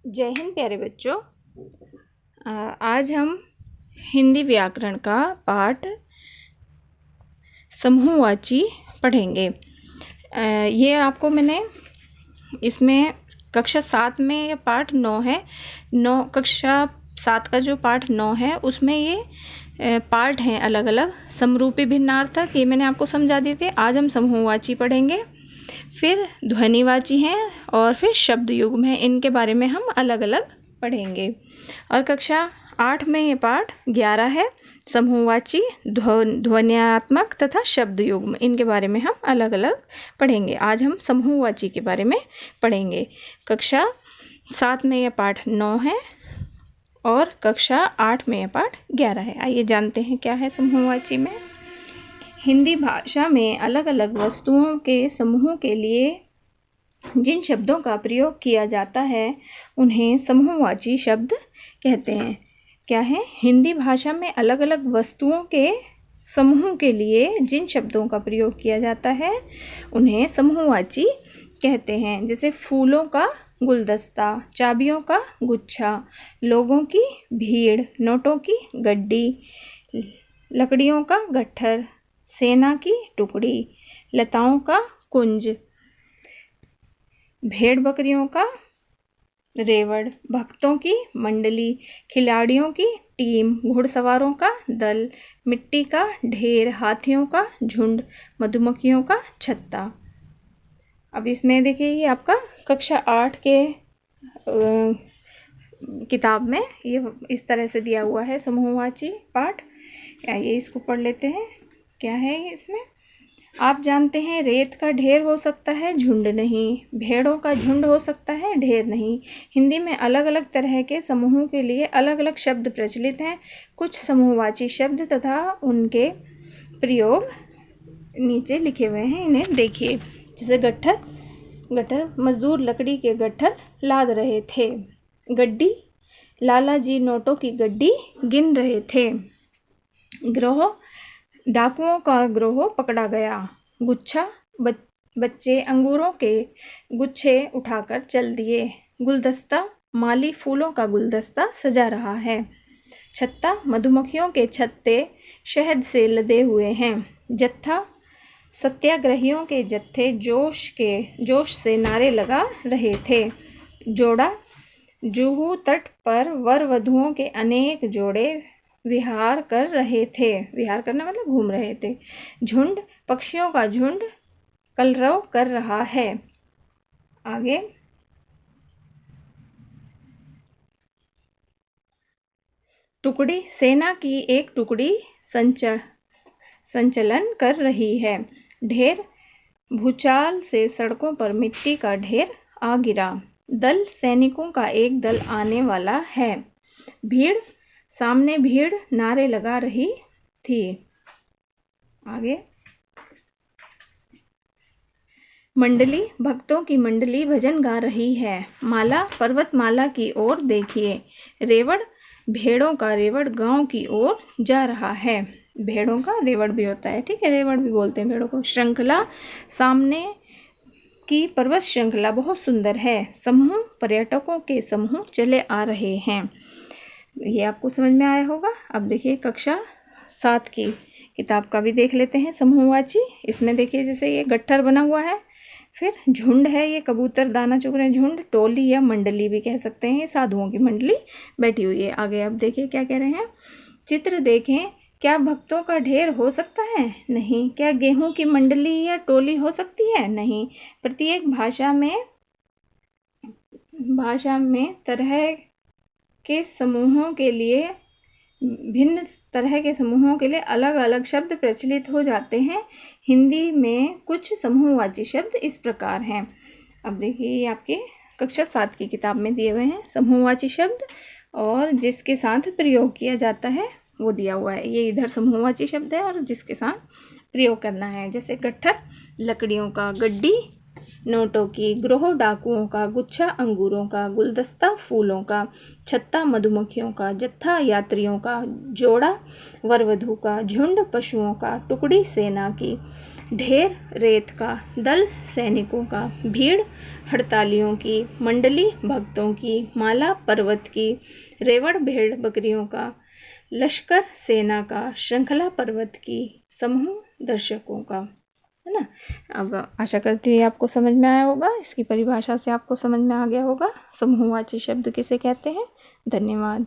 जय हिंद प्यारे बच्चों। आज हम हिंदी व्याकरण का पाठ समूहवाची पढ़ेंगे। ये आपको मैंने इसमें कक्षा 7 में ये पाठ 9 है। कक्षा 7 का जो पाठ 9 है उसमें ये पार्ट हैं अलग अलग। समरूपी भिन्नार्थक ये मैंने आपको समझा दिए थे। आज हम समूहवाची पढ़ेंगे, फिर ध्वनिवाची हैं और फिर शब्द युग्म है। इनके बारे में हम अलग अलग पढ़ेंगे। और कक्षा 8 में ये पाठ 11 है। समूहवाची, ध्वन्यात्मक तथा शब्द युग्म, इनके बारे में हम अलग अलग पढ़ेंगे। आज हम समूहवाची के बारे में पढ़ेंगे। कक्षा 7 में यह पाठ 9 है और कक्षा 8 में यह पाठ 11 है। आइए जानते हैं क्या है समूहवाची में। हिंदी भाषा में अलग अलग वस्तुओं के समूह के लिए जिन शब्दों का प्रयोग किया जाता है उन्हें समूहवाची शब्द कहते हैं। क्या है? हिंदी भाषा में अलग अलग वस्तुओं के समूह के लिए जिन शब्दों का प्रयोग किया जाता है उन्हें समूहवाची कहते हैं। जैसे फूलों का गुलदस्ता, चाबियों का गुच्छा, लोगों की भीड़, नोटों की गड्डी, लकड़ियों का गट्ठर, सेना की टुकड़ी, लताओं का कुंज, भेड़ बकरियों का रेवड़, भक्तों की मंडली, खिलाड़ियों की टीम, घुड़सवारों का दल, मिट्टी का ढेर, हाथियों का झुंड, मधुमक्खियों का छत्ता। अब इसमें देखिए ये आपका कक्षा 8 के किताब में ये इस तरह से दिया हुआ है समूहवाची पाठ। आइए इसको पढ़ लेते हैं। क्या है इसमें? आप जानते हैं रेत का ढेर हो सकता है, झुंड नहीं। भेड़ों का झुंड हो सकता है, ढेर नहीं। हिंदी में अलग अलग तरह के समूहों के लिए अलग अलग शब्द प्रचलित हैं। कुछ समूहवाची शब्द तथा उनके प्रयोग नीचे लिखे हुए हैं, इन्हें देखिए। जैसे गट्ठर, मजदूर लकड़ी के गट्ठर लाद रहे थे। गड्डी, लाला जी नोटों की गड्डी गिन रहे थे। ग्रोह, डाकुओं का ग्रोह पकड़ा गया। गुच्छा, बच्चे अंगूरों के गुच्छे उठाकर चल दिए। गुलदस्ता, माली फूलों का गुलदस्ता सजा रहा है। छत्ता, मधुमक्खियों के छत्ते शहद से लदे हुए हैं। जत्था, सत्याग्रहियों के जत्थे जोश से नारे लगा रहे थे। जोड़ा, जुहू तट पर वर वधुओं के अनेक जोड़े विहार कर रहे थे। विहार करना मतलब घूम रहे थे। झुंड, पक्षियों का झुंड कलरव कर रहा है। आगे, टुकड़ी, सेना की एक टुकड़ी संचलन कर रही है। ढेर, भूचाल से सड़कों पर मिट्टी का ढेर आ गिरा। दल, सैनिकों का एक दल आने वाला है। भीड़, सामने भीड़ नारे लगा रही थी। आगे, मंडली, भक्तों की मंडली भजन गा रही है। माला, पर्वतमाला की ओर देखिए। रेवड़, भेड़ों का रेवड़ गांव की ओर जा रहा है। भेड़ों का रेवड़ भी होता है, ठीक है, रेवड़ भी बोलते हैं भेड़ों को। श्रृंखला, सामने की पर्वत श्रृंखला बहुत सुंदर है। समूह, पर्यटकों के समूह चले आ रहे हैं। ये आपको समझ में आया होगा। अब देखिए कक्षा 7 की किताब का भी देख लेते हैं समूहवाची। इसमें देखिए जैसे ये गट्ठर बना हुआ है, फिर झुंड है, ये कबूतर दाना चुग रहे हैं। झुंड, टोली या मंडली भी कह सकते हैं, ये साधुओं की मंडली बैठी हुई है। आगे अब देखिए क्या कह रहे हैं। चित्र देखें। क्या भक्तों का ढेर हो सकता है? नहीं। क्या गेहूं की मंडली या टोली हो सकती है? नहीं। प्रत्येक भाषा में तरह के समूहों के लिए भिन्न तरह के समूहों के लिए अलग अलग शब्द प्रचलित हो जाते हैं। हिंदी में कुछ समूहवाची शब्द इस प्रकार हैं। अब देखिए ये आपके कक्षा 7 की किताब में दिए हुए हैं समूहवाची शब्द, और जिसके साथ प्रयोग किया जाता है वो दिया हुआ है। ये इधर समूहवाची शब्द है और जिसके साथ प्रयोग करना है। जैसे गट्ठर, लकड़ियों का, गड्डी, नोटों की, ग्रोह, डाकुओं का, गुच्छा, अंगूरों का, गुलदस्ता, फूलों का, छत्ता, मधुमक्खियों का, जत्था, यात्रियों का, जोड़ा, वरवधु का, झुंड, पशुओं का, टुकड़ी, सेना की, ढेर रेत का, दल सैनिकों का, भीड़ हड़तालियों की, मंडली भक्तों की, माला पर्वत की, रेवड़ भेड़ बकरियों का, लश्कर सेना का, श्रृंखला पर्वत की, समूह दर्शकों का, है ना। अब आशा करती हूँ आपको समझ में आया होगा, इसकी परिभाषा से आपको समझ में आ गया होगा समूहवाची शब्द किसे कहते हैं। धन्यवाद।